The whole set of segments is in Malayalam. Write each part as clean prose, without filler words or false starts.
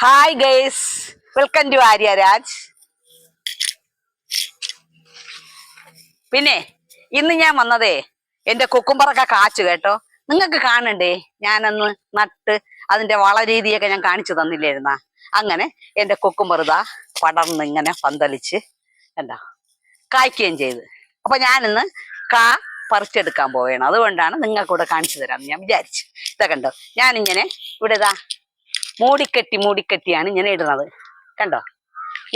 Hi guys, welcome to Arya Raj. പിന്നെ ഇന്ന് ഞാൻ വന്നതേ എന്റെ കുക്കുംബറൊക്കെ കാച്ചു കേട്ടോ. നിങ്ങൾക്ക് കാണണ്ടേ, ഞാനന്ന് നട്ട് അതിന്റെ വളരീതിയൊക്കെ ഞാൻ കാണിച്ചു തന്നില്ലായിരുന്ന. അങ്ങനെ എന്റെ കുക്കുംബർ ഇതാ പടർന്ന് ഇങ്ങനെ പന്തലിച്ച് എന്താ കായ്ക്കുകയും ചെയ്ത്. അപ്പൊ ഞാനിന്ന് കാ പറിച്ചെടുക്കാൻ പോവുകയാണ്. അതുകൊണ്ടാണ് നിങ്ങൾക്കൂടെ കാണിച്ചു തരാമെന്ന് ഞാൻ വിചാരിച്ചു. ഇതാ കണ്ടോ, ഞാനിങ്ങനെ ഇവിടെ ഇതാ മൂടിക്കെട്ടിയാണ് ഇങ്ങനെ ഇടുന്നത്. കണ്ടോ,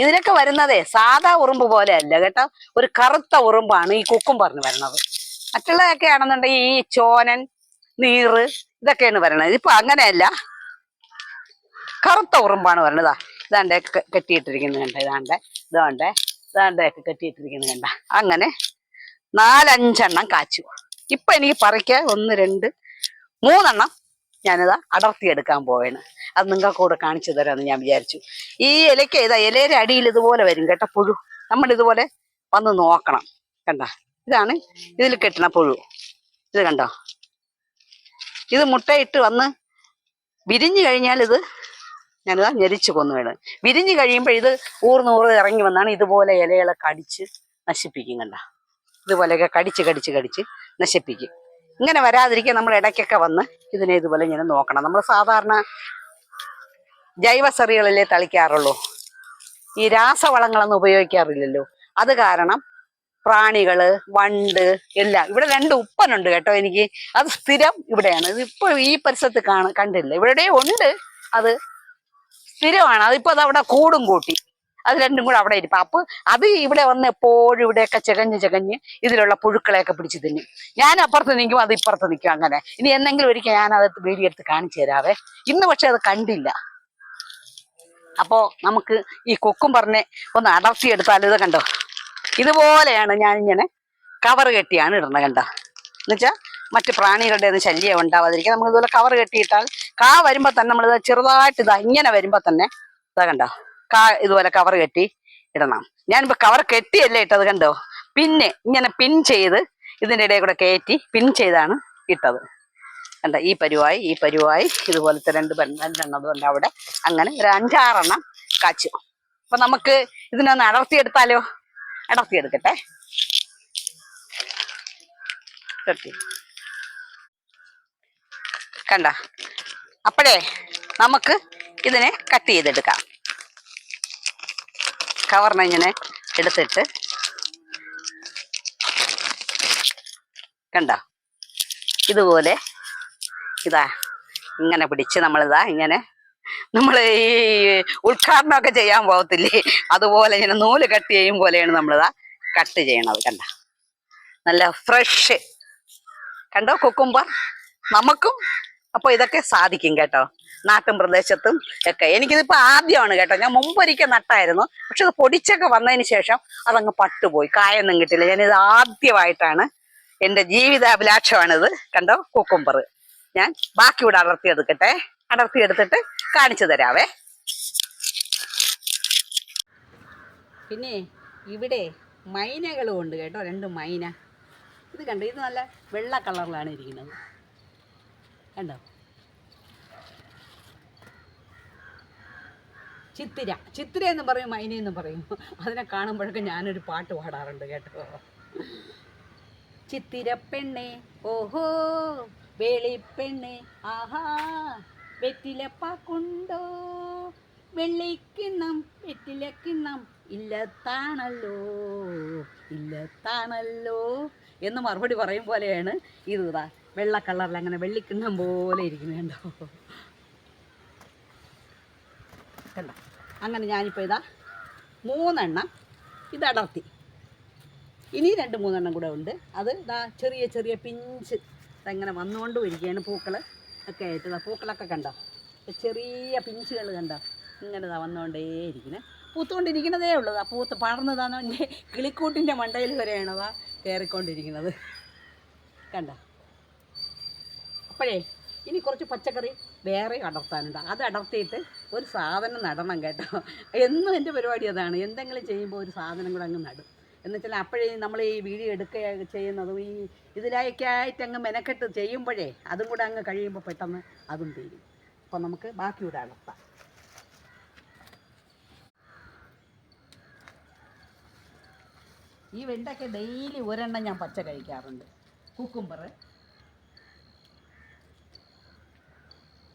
ഇതിലൊക്കെ വരുന്നതേ സാധാ ഉറുമ്പ് പോലെ അല്ല കേട്ടോ, ഒരു കറുത്ത ഉറുമ്പാണ് ഈ കുക്കുംബറിന് വരണത്. മറ്റുള്ളതൊക്കെ ആണെന്നുണ്ടെങ്കിൽ ഈ ചോനൻ, നീറ് ഇതൊക്കെയാണ് വരണത്. ഇതിപ്പോ അങ്ങനെയല്ല, കറുത്ത ഉറുമ്പാണ് വരണതാ. ഇതാണ്ടെ കെട്ടിയിട്ടിരിക്കുന്നത് കണ്ട, ഇതാണ്ടൊക്കെ കെട്ടിയിട്ടിരിക്കുന്നത് കണ്ട. അങ്ങനെ 4-5 കാച്ചു. ഇപ്പൊ എനിക്ക് പറിക്കാൻ 1, 2, 3 ഞാനിതാ അടർത്തിയെടുക്കാൻ പോവേണ്. അത് നിങ്ങൾക്ക് കൂടെ കാണിച്ചു തരാമെന്ന് ഞാൻ വിചാരിച്ചു. ഈ ഇലയ്ക്ക് ഇലയുടെ അടിയിൽ ഇതുപോലെ വരും കേട്ട പുഴു. നമ്മൾ ഇതുപോലെ വന്ന് നോക്കണം. കണ്ട, ഇതാണ് ഇതിൽ കെട്ടണ പുഴു. ഇത് കണ്ടോ, ഇത് മുട്ടയിട്ട് വന്ന് വിരിഞ്ഞു കഴിഞ്ഞാൽ ഇത് ഞാനിതാ ഞെരിച്ചു കൊന്നു വേണം. വിരിഞ്ഞു കഴിയുമ്പോൾ ഇത് ഊർന്നൂറ് ഇറങ്ങി വന്നാണ് ഇതുപോലെ ഇലകളെ കടിച്ച് നശിപ്പിക്കും. കണ്ട, ഇതുപോലെയൊക്കെ കടിച്ച് നശിപ്പിക്കും. ഇങ്ങനെ വരാതിരിക്കാൻ നമ്മൾ ഇടയ്ക്കൊക്കെ വന്ന് ഇതിനെ ഇതുപോലെ ഇങ്ങനെ നോക്കണം. നമ്മൾ സാധാരണ ജൈവസറികളിലേ തളിക്കാറുള്ളൂ, ഈ രാസവളങ്ങളൊന്നും ഉപയോഗിക്കാറില്ലല്ലോ. അത് കാരണം പ്രാണികള്, വണ്ട് എല്ലാം. ഇവിടെ 2 ഉപ്പനുണ്ട് കേട്ടോ എനിക്ക്. അത് സ്ഥിരം ഇവിടെയാണ്. ഇതിപ്പോ ഈ പരിസരത്ത് കണ്ടില്ല, ഇവിടെ ഉണ്ട്. അത് സ്ഥിരമാണ്. അതിപ്പോ അത് അവിടെ കൂടും കൂട്ടി, അത് 2 കൂടെ അവിടെ ഇരിക്കും. അപ്പൊ അത് ഇവിടെ വന്ന് എപ്പോഴും ഇവിടെയൊക്കെ ചകഞ്ഞ് ഇതിലുള്ള പുഴുക്കളെയൊക്കെ പിടിച്ച് തിന്നും. ഞാൻ അപ്പുറത്ത് നിൽക്കും, അത് ഇപ്പുറത്ത് നിൽക്കും. അങ്ങനെ ഇനി എന്തെങ്കിലും ഒരിക്കൽ ഞാൻ അത് വീഡിയോ എടുത്ത് കാണിച്ചു തരാവേ. ഇന്ന് പക്ഷെ അത് കണ്ടില്ല. അപ്പോ നമുക്ക് ഈ കുക്കുംബറിനെ ഒന്ന് അടർത്തിയെടുത്താൽ ഇത് കണ്ടോ, ഇതുപോലെയാണ് ഞാനിങ്ങനെ കവർ കെട്ടിയാണ് ഇടുന്നത്. കണ്ട, എന്നുവെച്ചാൽ മറ്റു പ്രാണികളുടെ ഒന്നും ശല്യം ഉണ്ടാവാതിരിക്കാൻ നമ്മൾ ഇതുപോലെ കവർ കെട്ടിയിട്ടാൽ കാ വരുമ്പോ തന്നെ നമ്മളിത് ചെറുതായിട്ട് ഇങ്ങനെ വരുമ്പോ തന്നെ ഇതാ കണ്ടോ, കാ ഇതുപോലെ കവർ കെട്ടി ഇടണം. ഞാനിപ്പോ കവർ കെട്ടിയല്ലേ ഇട്ടത്, കണ്ടോ. പിന്നെ ഇങ്ങനെ പിൻ ചെയ്ത് ഇതിൻ്റെ ഇടയിൽ കൂടെ കയറ്റി പിൻ ചെയ്താണ് ഇട്ടത്. കണ്ട, ഈ പരുവായി ഇതുപോലത്തെ 2 അതുകൊണ്ട് അവിടെ അങ്ങനെ ഒരു 5-6 കാച്ചു. അപ്പൊ നമുക്ക് ഇതിനൊന്ന് അടർത്തിയെടുത്താലോ? അടർത്തിയെടുക്കട്ടെ. കണ്ട, അപ്പോഴേ നമുക്ക് ഇതിനെ കട്ട് ചെയ്തെടുക്കാം. കവറിനെ ഇങ്ങനെ എടുത്തിട്ട് കണ്ട, ഇതുപോലെ ഇതാ ഇങ്ങനെ പിടിച്ച് നമ്മൾ ഈ ഉദ്ഘാടനമൊക്കെ ചെയ്യാൻ പോകത്തില്ലേ, അതുപോലെ ഇങ്ങനെ നൂല് കട്ട് ചെയ്യും പോലെയാണ് നമ്മളിതാ കട്ട് ചെയ്യണത്. കണ്ട, നല്ല ഫ്രഷ് കണ്ടോ കുക്കുംബർ. നമുക്കും അപ്പൊ ഇതൊക്കെ സാധിക്കും കേട്ടോ, നാട്ടും പ്രദേശത്തും ഒക്കെ. എനിക്കിതിപ്പോ ആദ്യമാണ് കേട്ടോ. ഞാൻ മുമ്പൊരിക്കൽ നട്ടായിരുന്നു, പക്ഷെ അത് പൊടിച്ചൊക്കെ വന്നതിന് ശേഷം അതങ്ങ് പട്ടുപോയി, കായൊന്നും കിട്ടില്ല. ഞാനിത് ആദ്യമായിട്ടാണ്, എൻ്റെ ജീവിതാഭിലാഷമാണിത്. കണ്ടോ കുക്കുംബർ. ഞാൻ ബാക്കി ഇവിടെ അടർത്തിയെടുത്തിട്ട് കാണിച്ചു തരാവേ. പിന്നെ ഇവിടെ മൈനകളും ഉണ്ട് കേട്ടോ, 2 മൈന. ഇത് കണ്ടോ, ഇത് നല്ല വെള്ള കളറിലാണ് ഇരിക്കുന്നത്. കണ്ടോ, ചിത്തിര എന്ന് പറയും, മൈനയെന്ന് പറയും. അതിനെ കാണുമ്പോഴൊക്കെ ഞാനൊരു പാട്ട് പാടാറുണ്ട് കേട്ടോ. ചിത്തിര പെണ്ണെ ഓഹോ, വെളിപ്പെണ്ണെ ആഹാ, വെറ്റിലപ്പാക്കുണ്ടോ, വെള്ളിക്കിണ്ണം വെറ്റിലക്കിണ്ണം ഇല്ലത്താണല്ലോ എന്ന് മറുപടി പറയും പോലെയാണ് ഇത്. ഇതാ വെള്ള കളറിൽ അങ്ങനെ വെള്ളിക്കിണ്ണം പോലെ ഇരിക്കുന്നത് കണ്ടോ. കണ്ടോ, അങ്ങനെ ഞാനിപ്പോൾ ഇതാ 3 ഇത് അടർത്തി. ഇനി 2-3 കൂടെ ഉണ്ട്. അത് ഇതാ ചെറിയ പിഞ്ച് ഇങ്ങനെ വന്നുകൊണ്ടും ഇരിക്കുകയാണ്. പൂക്കൾ ഒക്കെ ആയിട്ട് പൂക്കളൊക്കെ കണ്ടോ, ചെറിയ പിഞ്ചുകൾ കണ്ടോ, ഇങ്ങനെ ഇതാ വന്നുകൊണ്ടേയിരിക്കുന്നത്. പൂത്തുകൊണ്ടിരിക്കുന്നതേ ഉള്ളൂ. ആ പൂത്ത് പടർന്നതാണ് എൻ്റെ കിളിക്കൂട്ടിൻ്റെ മണ്ടയിൽ വരെയാണതാ കയറിക്കൊണ്ടിരിക്കുന്നത്. കണ്ടോ, അപ്പോഴേ ഇനി കുറച്ച് പച്ചക്കറി വേറെ അടർത്താനുണ്ട്. അത് അടർത്തിയിട്ട് ഒരു സാധനം നടണം കേട്ടോ. എന്നും എൻ്റെ പരിപാടി അതാണ്, എന്തെങ്കിലും ചെയ്യുമ്പോൾ ഒരു സാധനം കൂടെ അങ്ങ് നടും. എന്നുവെച്ചാൽ അപ്പോഴേ നമ്മൾ ഈ വീഡിയോ എടുക്കുക ചെയ്യുന്നതും ഈ ഇതിലേക്കായിട്ട് അങ്ങ് മെനക്കെട്ട് ചെയ്യുമ്പോഴേ അതും കൂടെ അങ്ങ് കഴിയുമ്പോൾ പെട്ടെന്ന് അതും തീരും. അപ്പോൾ നമുക്ക് ബാക്കി ഇവിടെ അടർത്താം. ഈ വെണ്ടയ്ക്ക ഡെയിലി ഒരെണ്ണം ഞാൻ പച്ച കഴിക്കാറുണ്ട്. കുക്കുംബർ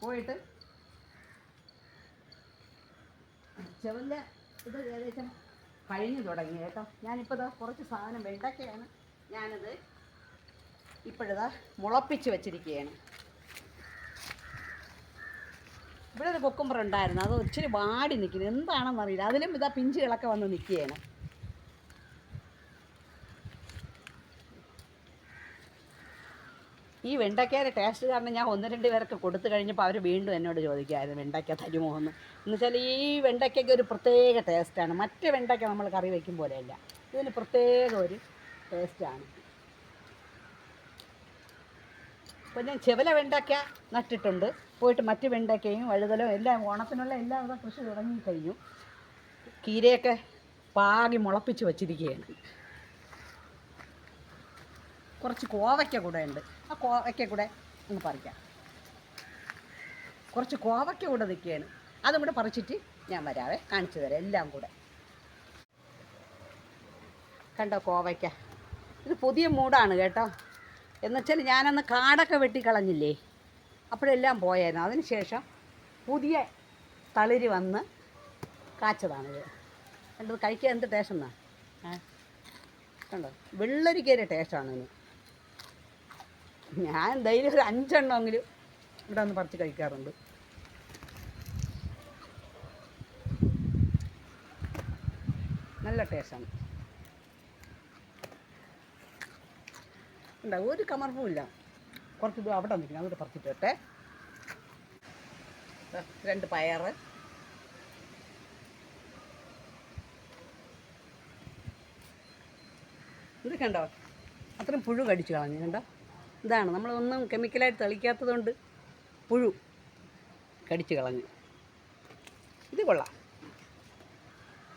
പോയിട്ട് ചെവല്ല ഇത് ഏകദേശം കഴിഞ്ഞു തുടങ്ങി കേട്ടോ. ഞാനിപ്പോൾ ഇതാ കുറച്ച് സാധനം വെണ്ടയ്ക്കയാണ് ഞാനത് ഇപ്പോഴിതാ മുളപ്പിച്ച് വെച്ചിരിക്കുകയാണ്. ഇവിടെ ഒരു കുക്കുംബർ ഉണ്ടായിരുന്നു, അത് ഇച്ചിരി വാടി നിൽക്കുന്നു, എന്താണെന്നറിയില്ല. അതിലും ഇതാ പിഞ്ചുകളൊക്കെ വന്ന് നിൽക്കുകയാണ്. ഈ വെണ്ടയ്ക്കയുടെ ടേസ്റ്റ് കാരണം ഞാൻ 1-2 പേർക്ക് കൊടുത്തു കഴിഞ്ഞപ്പോൾ അവർ വീണ്ടും എന്നോട് ചോദിക്കുമായിരുന്നു വെണ്ടയ്ക്ക തരുമോ എന്ന്. എന്നുവെച്ചാൽ ഈ വെണ്ടയ്ക്കയ്ക്ക് ഒരു പ്രത്യേക ടേസ്റ്റാണ്. മറ്റ് വെണ്ടയ്ക്ക നമ്മൾ കറി വയ്ക്കും പോലെയല്ല, ഇതിന് പ്രത്യേക ഒരു ടേസ്റ്റാണ്. അപ്പോൾ ഞാൻ ചെവല വെണ്ടയ്ക്ക നട്ടിട്ടുണ്ട്. പോയിട്ട് മറ്റ് വെണ്ടയ്ക്കയും വഴുതലും എല്ലാം ഓണത്തിനുള്ള എല്ലാവിധ കൃഷി തുടങ്ങിക്കഴിഞ്ഞു. കീരയൊക്കെ പാകി മുളപ്പിച്ച് വച്ചിരിക്കുകയാണ്. കുറച്ച് കോവയ്ക്ക കൂടെ ഉണ്ട്, ആ കോവയ്ക്ക കൂടെ ഒന്ന് പറിക്കാം. കുറച്ച് കോവയ്ക്ക കൂടെ നിൽക്കുകയാണ്, അതും കൂടെ പറിച്ചിട്ട് ഞാൻ വരാവേ, കാണിച്ചു തരാം എല്ലാം കൂടെ. കണ്ടോ കോവയ്ക്ക, ഇത് പുതിയ മൂടാണ് കേട്ടോ. എന്നുവെച്ചാൽ ഞാനന്ന് കാടൊക്കെ വെട്ടിക്കളഞ്ഞില്ലേ, അപ്പോഴെല്ലാം പോയായിരുന്നു. അതിന് ശേഷം പുതിയ തളിര് വന്ന് കാച്ചതാണിത്. കണ്ടത് കഴിക്കാൻ എന്ത് ടേസ്റ്റ് എന്നാ കണ്ടോ, വെള്ളരിക്കയുടെ ടേസ്റ്റാണ് ഇതിന്. ഞാൻ ഡെയിലി ഒരു 5 എണ്ണമെങ്കിലും ഇവിടെ ഒന്ന് പറിച്ച് കഴിക്കാറുണ്ട്. നല്ല ടേസ്റ്റാണ്. ഉണ്ടാവും ഒരു കമർപ്പും ഇല്ല. കുറച്ച് ഇത് അവിടെ നിൽക്കണം, അങ്ങോട്ട് പറിച്ചിട്ടേ. 2 പയർ, ഇത് കണ്ടോ അത്രയും പുഴു കടിച്ചു കളഞ്ഞു. കണ്ടോ, ഇതാണ് നമ്മളൊന്നും കെമിക്കലായിട്ട് തെളിക്കാത്തത് കൊണ്ട് പുഴു കടിച്ചു കളഞ്ഞു. ഇത് കൊള്ളാം.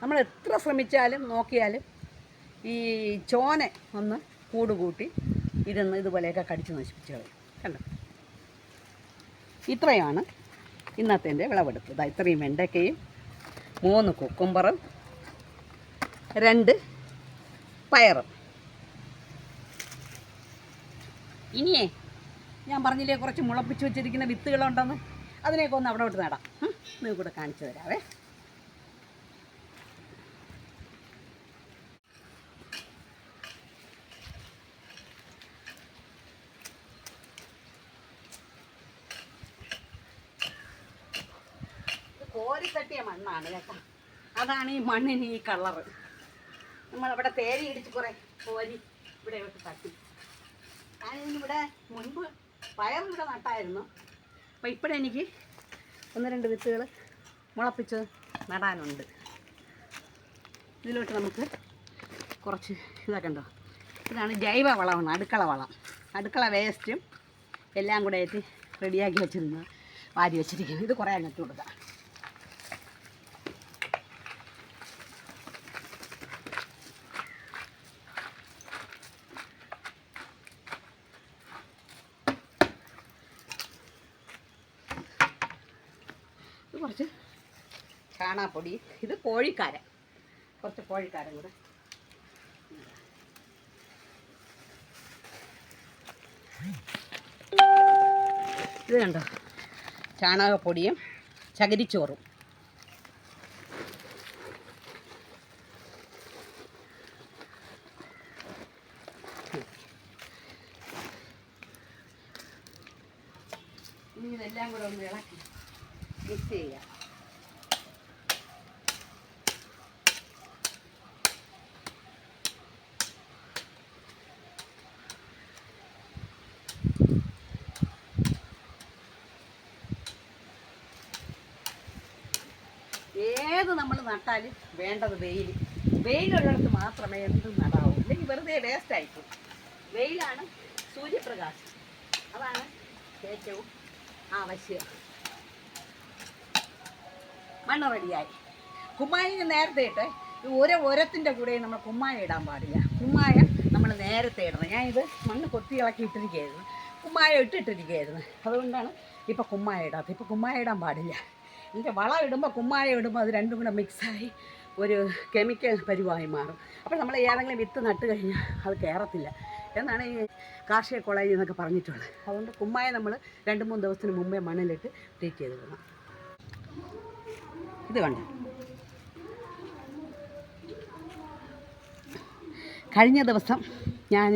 നമ്മൾ എത്ര ശ്രമിച്ചാലും നോക്കിയാലും ഈ ചോന ഒന്ന് കൂട് കൂട്ടി ഇരുന്ന് ഇതുപോലെയൊക്കെ കടിച്ച് നശിപ്പിച്ച് കളയും. കണ്ടോ, ഇത്രയാണ് ഇന്നത്തെ എൻ്റെ വിളവെടുപ്പ്. ഇത്രയും വെണ്ടയ്ക്കയും 3 കുക്കുംബറും 2 പയറും. ഇനിയേ ഞാൻ പറഞ്ഞില്ലേ കുറച്ച് മുളപ്പിച്ച് വെച്ചിരിക്കുന്ന വിത്തുകളുണ്ടെന്ന്, അതിനെയൊക്കെ ഒന്ന് അവിടെ വിട്ട് നടാം. നിങ്ങൾക്ക് കൂടെ കാണിച്ചു തരാവേ. കോരിത്തട്ടിയ മണ്ണാണ് കേട്ടോ, അതാണ് ഈ മണ്ണിന് ഈ കളറ്. നമ്മളവിടെ തേരി ഇടിച്ച് കുറേ കോരി ഇവിടെ ഇട്ട് തട്ടി. ഞാനിവിടെ മുൻപ് പയറിവിടെ നട്ടായിരുന്നു. അപ്പോൾ ഇപ്പോഴെനിക്ക് 1-2 വിത്തുകൾ മുളപ്പിച്ച് നടാനുണ്ട്. ഇതിലോട്ട് നമുക്ക് കുറച്ച് ഇതൊക്കെ ഉണ്ടോ, ഇതാണ് ജൈവ വളമാണ്, അടുക്കള വളം. അടുക്കള വേസ്റ്റും എല്ലാം കൂടെ ആയിട്ട് റെഡിയാക്കി വെച്ചിരുന്നത് വാരി വെച്ചിരിക്കുന്നത്. ഇത് കുറേ അങ്ങോട്ട് കൊടുക്കാം. കുറച്ച് ചാണകപ്പൊടി, ഇത് കോഴിക്കാരൻ, കുറച്ച് കോഴിക്കാരൻ കൂടെ. ഇത് കണ്ടോ, ചാണകപ്പൊടിയും ചകിരിച്ചോറും. ഇനി ഇതെല്ലാം കൂടെ ഒന്ന് ഇളക്കി മിക്സ് ചെയ്യാം. ഏത് നമ്മൾ നട്ടാലും വേണ്ടത് വെയിലുള്ളിടത്ത് മാത്രമേ എന്തും നടാവൂ, ഇല്ലെങ്കിൽ വെറുതെ വേസ്റ്റായിപ്പോവും. വെയിലാണ്, സൂര്യപ്രകാശം, അതാണ് ഏറ്റവും ആവശ്യം. മണ്ണ് റെഡിയായി. കുമ്മായം നേരത്തെ ഇട്ട് ഉരത്തിൻ്റെ കൂടെ നമ്മൾ കുമ്മായം ഇടാൻ പാടില്ല. കുമ്മായം നമ്മൾ നേരത്തെ ഇടണം. ഞാനിത് മണ്ണ് കൊത്തി ഇളക്കി ഇട്ടിരിക്കുകയായിരുന്നു, കുമ്മായം ഇട്ടിട്ടിരിക്കുകയായിരുന്നു. അതുകൊണ്ടാണ് ഇപ്പോൾ കുമ്മായം ഇടാത്തത്. ഇപ്പോൾ കുമ്മായം ഇടാൻ പാടില്ല. എൻ്റെ വളം ഇടുമ്പോൾ കുമ്മായം ഇടുമ്പോൾ അത് രണ്ടും കൂടെ മിക്സായി ഒരു കെമിക്കൽ പരിവായി മാറും. അപ്പോൾ നമ്മൾ ഏതെങ്കിലും വിത്ത് നട്ട് കഴിഞ്ഞാൽ അത് കയറത്തില്ല എന്നാണ് ഈ കാർഷിക കോളേജിൽ നിന്നൊക്കെ പറഞ്ഞിട്ടുള്ളത്. അതുകൊണ്ട് കുമ്മായ നമ്മൾ 2-3 ദിവസത്തിന് മുമ്പേ മണ്ണിലിട്ട് ട്രീറ്റ് ചെയ്ത് വിടണം. ഇത് കണ്ടോ, കഴിഞ്ഞ ദിവസം ഞാൻ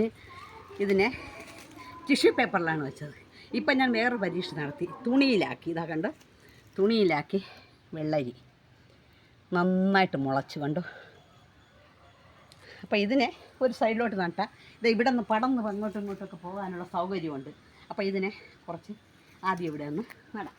ഇതിനെ ടിഷ്യൂ പേപ്പറിലാണ് വെച്ചത്. ഇപ്പം ഞാൻ വേറൊരു പരീക്ഷ നടത്തി, തുണിയിലാക്കി. ഇതാ കണ്ടോ, തുണിയിലാക്കി വെള്ളരി നന്നായിട്ട് മുളച്ച് കണ്ടു. അപ്പോൾ ഇതിനെ ഒരു സൈഡിലോട്ട് നട്ടാൽ ഇത് ഇവിടെ നിന്ന് പടന്ന് അങ്ങോട്ടും ഇങ്ങോട്ടൊക്കെ പോകാനുള്ള സൗകര്യമുണ്ട്. അപ്പോൾ ഇതിനെ കുറച്ച് ആദ്യം ഇവിടെ ഒന്ന് നടാം.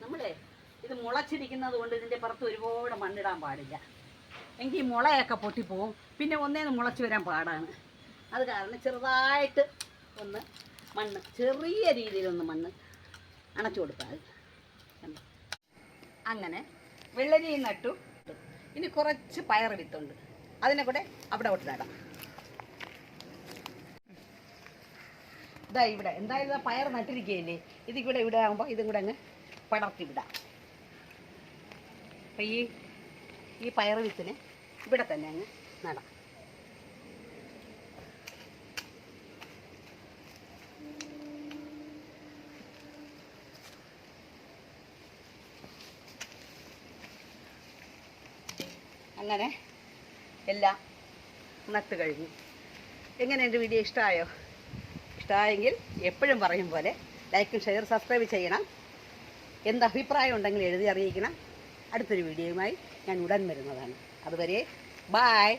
നമ്മളെ ഇത് മുളച്ചിരിക്കുന്നത് കൊണ്ട് ഇതിൻ്റെ പുറത്ത് ഒരുപാട് മണ്ണിടാൻ പാടില്ല, എങ്കിൽ മുളയൊക്കെ പൊട്ടിപ്പോവും. പിന്നെ ഒന്നേന്ന് മുളച്ച് വരാൻ പാടാണ്. അത് കാരണം ചെറുതായിട്ട് ഒന്ന് മണ്ണ്, ചെറിയ രീതിയിലൊന്ന് മണ്ണ് അണച്ചു കൊടുത്താൽ അങ്ങനെ വെള്ളരി നട്ടു. ഇനി കുറച്ച് പയർ വിത്തുണ്ട്, അതിനെ കൂടെ അവിടെ നടാം. ഇതാ ഇവിടെ എന്തായാലും പയർ നട്ടിരിക്കുകയില്ലേ, ഇതിവിടെ ഇവിടെ ആകുമ്പോൾ ഇതും കൂടെ അങ്ങ് പടർത്തി വിടാം. അപ്പം ഈ പയർ വിത്തിനെ ഇവിടെ തന്നെ അങ്ങ് നടാം. അങ്ങനെ എല്ലാം നട്ട് കഴിഞ്ഞു. എങ്ങനെ എൻ്റെ വീഡിയോ ഇഷ്ടമായോ? ഇഷ്ടമായെങ്കിൽ എപ്പോഴും പറയും പോലെ ലൈക്കും ഷെയർ സബ്സ്ക്രൈബ് ചെയ്യണം. എന്തഭിപ്രായം ഉണ്ടെങ്കിൽ എഴുതി അറിയിക്കണം. അടുത്തൊരു വീഡിയോയുമായി ഞാൻ ഉടൻ വരുന്നതാണ്. അതുവരെ ബായ്.